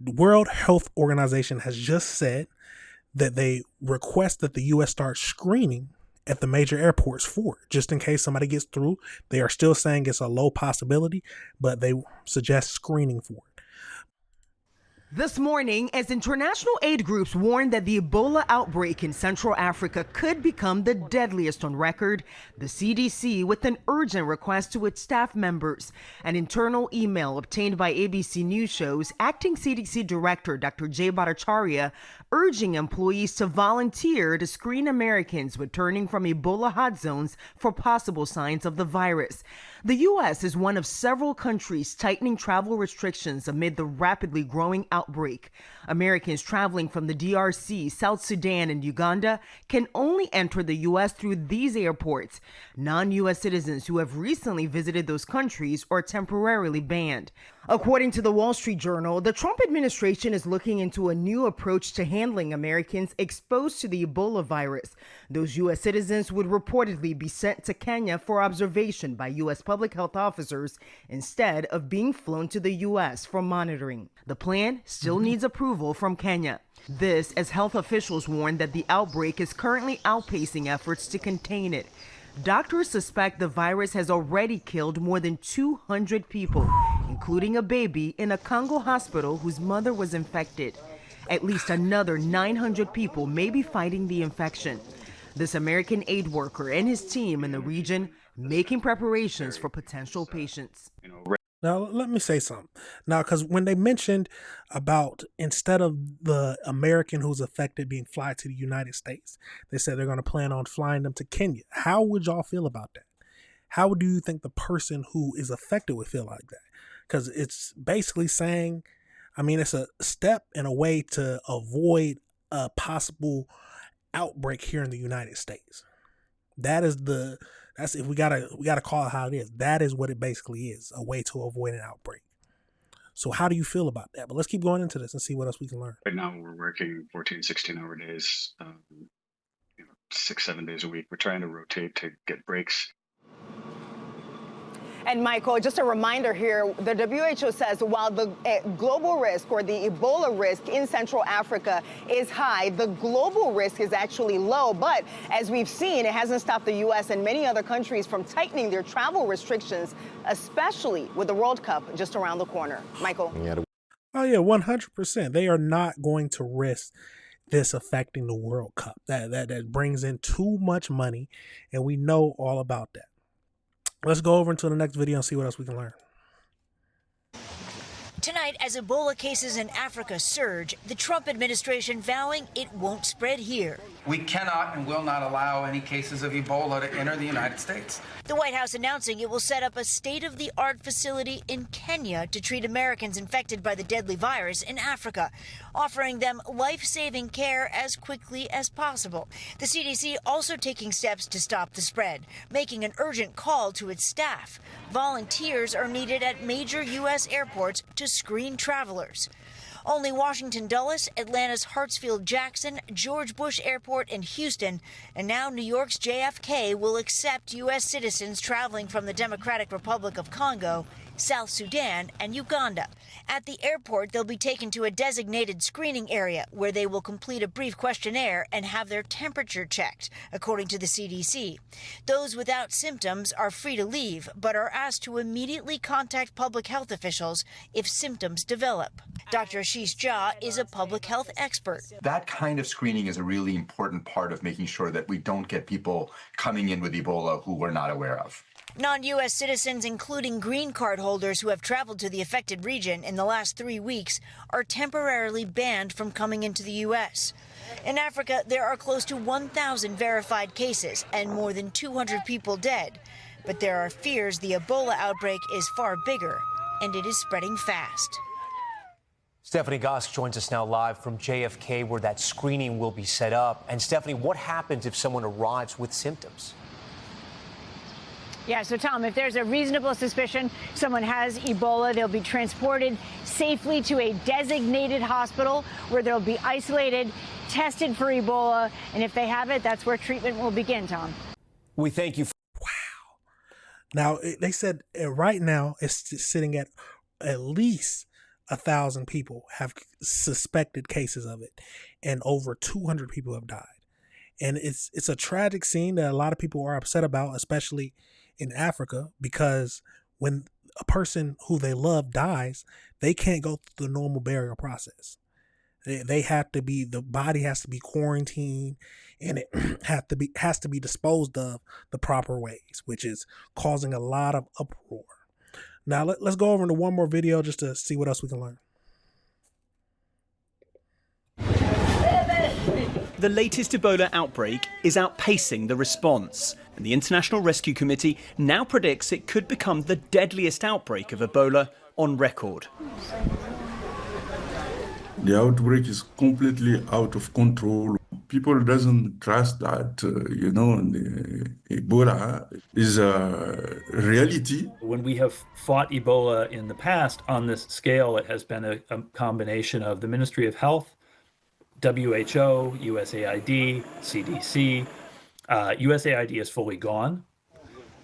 The World Health Organization has just said that they request that the U.S. start screening at the major airports for it, just in case somebody gets through. They are still saying it's a low possibility, but they suggest screening for it. This morning, as international aid groups warned that the Ebola outbreak in Central Africa could become the deadliest on record, the CDC, with an urgent request to its staff members. An internal email obtained by ABC News shows acting CDC Director Dr. Jay Bhattacharya urging employees to volunteer to screen Americans returning from Ebola hot zones for possible signs of the virus. The U.S. is one of several countries tightening travel restrictions amid the rapidly growing outbreak. Americans traveling from the DRC, South Sudan, and Uganda can only enter the U.S. through these airports. Non-U.S. citizens who have recently visited those countries are temporarily banned. According to the Wall Street Journal, the Trump administration is looking into a new approach to handling Americans exposed to the Ebola virus. Those U.S. citizens would reportedly be sent to Kenya for observation by U.S. public health officers instead of being flown to the U.S. for monitoring. The plan still needs approval from Kenya. This as health officials warn that the outbreak is currently outpacing efforts to contain it. Doctors suspect the virus has already killed more than 200 people, including a baby in a Congo hospital whose mother was infected. At least another 900 people may be fighting the infection. This American aid worker and his team in the region making preparations for potential patients. Now, let me say something. Now, because when they mentioned about instead of the American who's affected being fly to the United States, they said they're going to plan on flying them to Kenya. How would y'all feel about that? How do you think the person who is affected would feel like that? Because it's basically saying, I mean, it's a step in a way to avoid a possible outbreak here in the United States. That's if we gotta call it how it is. That is what it basically is, a way to avoid an outbreak. So how do you feel about that? But let's keep going into this and see what else we can learn. Right now we're working 14, 16-hour days, 6-7 days a week. We're trying to rotate to get breaks. And Michael, just a reminder here, the WHO says while the global risk or the Ebola risk in Central Africa is high, the global risk is actually low. But as we've seen, it hasn't stopped the U.S. and many other countries from tightening their travel restrictions, especially with the World Cup just around the corner. Michael? Oh, yeah, 100%. They are not going to risk this affecting the World Cup. That brings in too much money, and we know all about that. Let's go over into the next video and see what else we can learn. Tonight, as Ebola cases in Africa surge, the Trump administration vowing it won't spread here. We cannot and will not allow any cases of Ebola to enter the United States. The White House announcing it will set up a state-of-the-art facility in Kenya to treat Americans infected by the deadly virus in Africa, offering them life-saving care as quickly as possible. The CDC also taking steps to stop the spread, making an urgent call to its staff. Volunteers are needed at major U.S. airports to screen travelers. Only Washington Dulles, Atlanta's Hartsfield-Jackson, George Bush Airport in Houston, and now New York's JFK will accept U.S. citizens traveling from the Democratic Republic of Congo, South Sudan, and Uganda. At the airport, they'll be taken to a designated screening area where they will complete a brief questionnaire and have their temperature checked, according to the CDC. Those without symptoms are free to leave, but are asked to immediately contact public health officials if symptoms develop. Dr. Ashish Jha is a public health expert. That kind of screening is a really important part of making sure that we don't get people coming in with Ebola who we're not aware of. Non-U.S. citizens, including green card holders who have traveled to the affected region in the last 3 weeks, are temporarily banned from coming into the U.S. In Africa, there are close to 1,000 verified cases and more than 200 people dead. But there are fears the Ebola outbreak is far bigger, and it is spreading fast. Stephanie Gosk joins us now live from JFK, where that screening will be set up. And Stephanie, what happens if someone arrives with symptoms? Yeah, so Tom, if there's a reasonable suspicion someone has Ebola, they'll be transported safely to a designated hospital where they'll be isolated, tested for Ebola, and if they have it, that's where treatment will begin, Tom. We thank you. Wow. Now, they said right now it's sitting at least 1,000 people have suspected cases of it, and over 200 people have died. And it's a tragic scene that a lot of people are upset about, especially in Africa, because when a person who they love dies, they can't go through the normal burial process. They have to be, the body has to be quarantined, and it has to be disposed of the proper ways, which is causing a lot of uproar. Now let's go over into one more video just to see what else we can learn. The latest Ebola outbreak is outpacing the response, and the International Rescue Committee now predicts it could become the deadliest outbreak of Ebola on record. The outbreak is completely out of control. People doesn't trust that, the Ebola is a reality. When we have fought Ebola in the past on this scale, it has been a combination of the Ministry of Health, WHO, USAID, CDC. USAID is fully gone.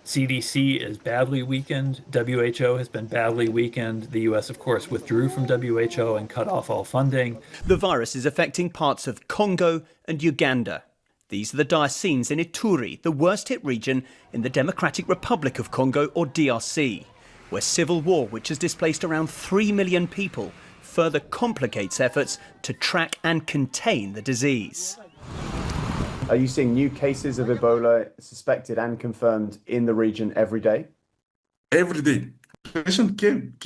CDC is badly weakened. WHO has been badly weakened. The US, of course, withdrew from WHO and cut off all funding. The virus is affecting parts of Congo and Uganda. These are the dire scenes in Ituri, the worst hit region in the Democratic Republic of Congo, or DRC, where civil war, which has displaced around 3 million people, further complicates efforts to track and contain the disease. Are you seeing new cases of Ebola suspected and confirmed in the region every day? Every day. Patient keep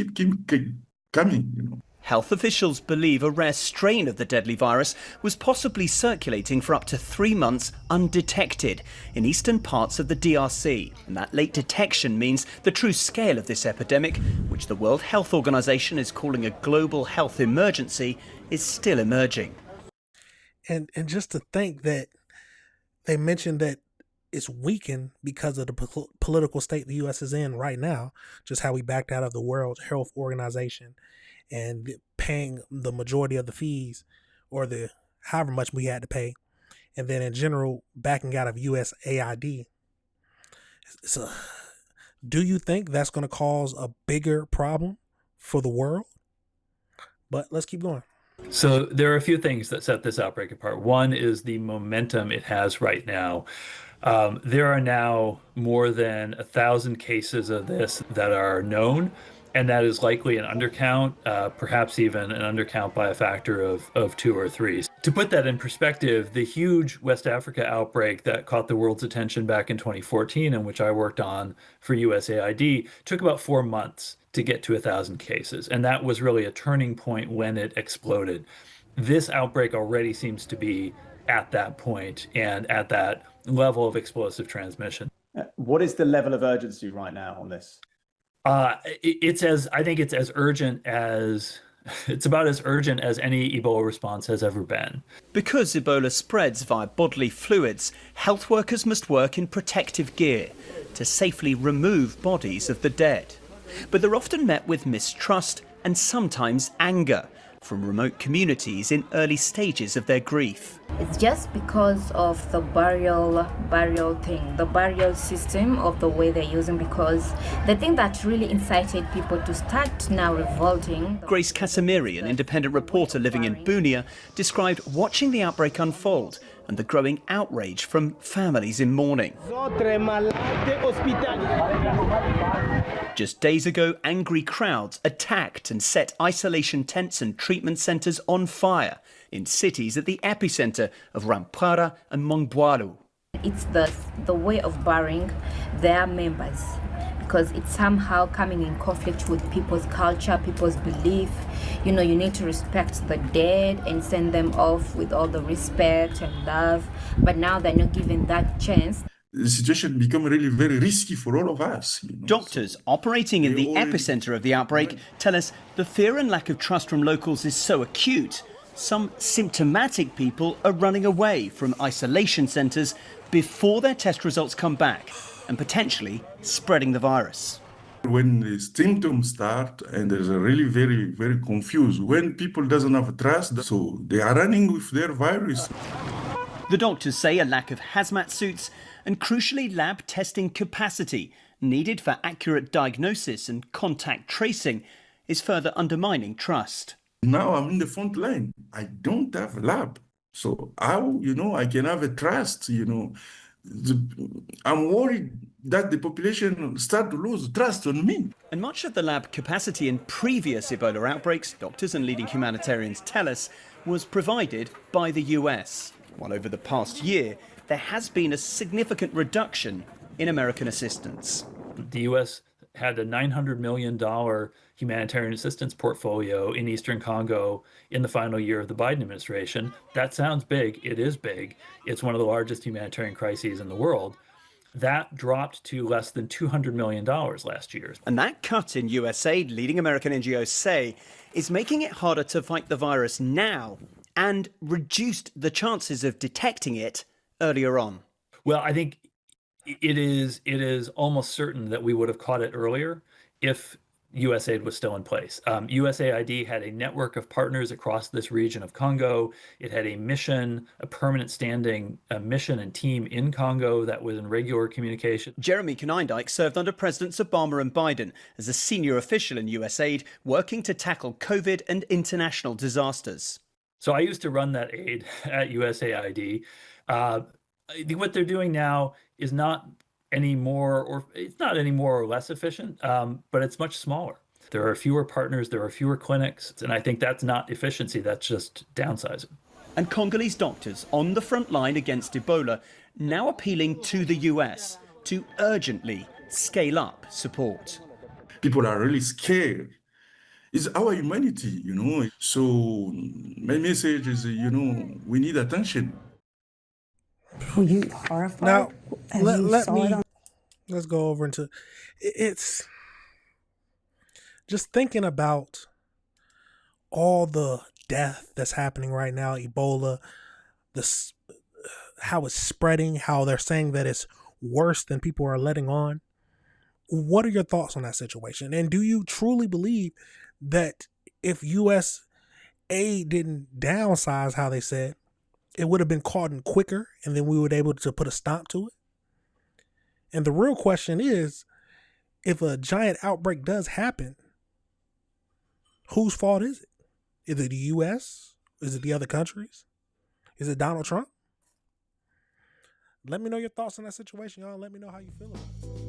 coming, Health officials believe a rare strain of the deadly virus was possibly circulating for up to 3 months undetected in eastern parts of the DRC. And that late detection means the true scale of this epidemic, which the World Health Organization is calling a global health emergency, is still emerging. And just to think that they mentioned that it's weakened because of the political state the U.S. is in right now, just how we backed out of the World Health Organization and paying the majority of the fees, or the however much we had to pay, and then in general backing out of USAID. So, do you think that's going to cause a bigger problem for the world? But let's keep going. So there are a few things that set this outbreak apart. One is the momentum it has right now. There are now more than 1,000 cases of this that are known, and that is likely an undercount, perhaps even an undercount by a factor of 2 or 3. To put that in perspective, the huge West Africa outbreak that caught the world's attention back in 2014, and which I worked on for USAID, took about 4 months to get to 1,000 cases. And that was really a turning point when it exploded. This outbreak already seems to be at that point and at that level of explosive transmission. What is the level of urgency right now on this? I think it's as urgent as, it's about as urgent as any Ebola response has ever been. Because Ebola spreads via bodily fluids, health workers must work in protective gear to safely remove bodies of the dead. But they're often met with mistrust and sometimes anger from remote communities in early stages of their grief. It's just because of the burial thing, the burial system of the way they're using, because the thing that really incited people to start now revolting. Grace Casimiri, an independent reporter living in Bunia, described watching the outbreak unfold and the growing outrage from families in mourning. Just days ago, angry crowds attacked and set isolation tents and treatment centres on fire in cities at the epicenter of Rampara and Mongbualu. It's the way of burying their members, because it's somehow coming in conflict with people's culture, people's belief. You need to respect the dead and send them off with all the respect and love. But now they're not given that chance. The situation become really very risky for all of us. Doctors operating in the epicenter of the outbreak tell us the fear and lack of trust from locals is so acute, some symptomatic people are running away from isolation centres before their test results come back and potentially spreading the virus. When the symptoms start and there's a really very, very confused, when people doesn't have trust, so they are running with their virus. The doctors say a lack of hazmat suits and crucially lab testing capacity needed for accurate diagnosis and contact tracing is further undermining trust. Now I'm in the front line. I don't have a lab. So how, I can have a trust, I'm worried that the population start to lose trust on me. And much of the lab capacity in previous Ebola outbreaks, doctors and leading humanitarians tell us, was provided by the US. While over the past year, there has been a significant reduction in American assistance. The US had a $900 million humanitarian assistance portfolio in Eastern Congo in the final year of the Biden administration. That sounds big. It is big. It's one of the largest humanitarian crises in the world. That dropped to less than $200 million last year. And that cut in US aid, leading American NGOs say, is making it harder to fight the virus now and reduced the chances of detecting it earlier on. Well, I think it is almost certain that we would have caught it earlier if USAID was still in place. USAID had a network of partners across this region of Congo. It had a mission, a permanent standing mission and team in Congo that was in regular communication. Jeremy Konyndyk served under Presidents Obama and Biden as a senior official in USAID, working to tackle COVID and international disasters. So I used to run that aid at USAID. What they're doing now is not any more, or it's not any more or less efficient, but it's much smaller. There are fewer partners, there are fewer clinics, and I think that's not efficiency, that's just downsizing. And Congolese doctors on the front line against Ebola now appealing to the US to urgently scale up support. People are really scared. It's our humanity, So my message is, we need attention. Were you horrified? Now, let's go over into it's just thinking about all the death that's happening right now, Ebola, how it's spreading, how they're saying that it's worse than people are letting on. What are your thoughts on that situation? And do you truly believe that if US aid didn't downsize, how they said, it would have been caught in quicker and then we would be able to put a stop to it? And the real question is, if a giant outbreak does happen, whose fault is it? Is it the US? Is it the other countries? Is it Donald Trump? Let me know your thoughts on that situation, y'all. Let me know how you feel about it.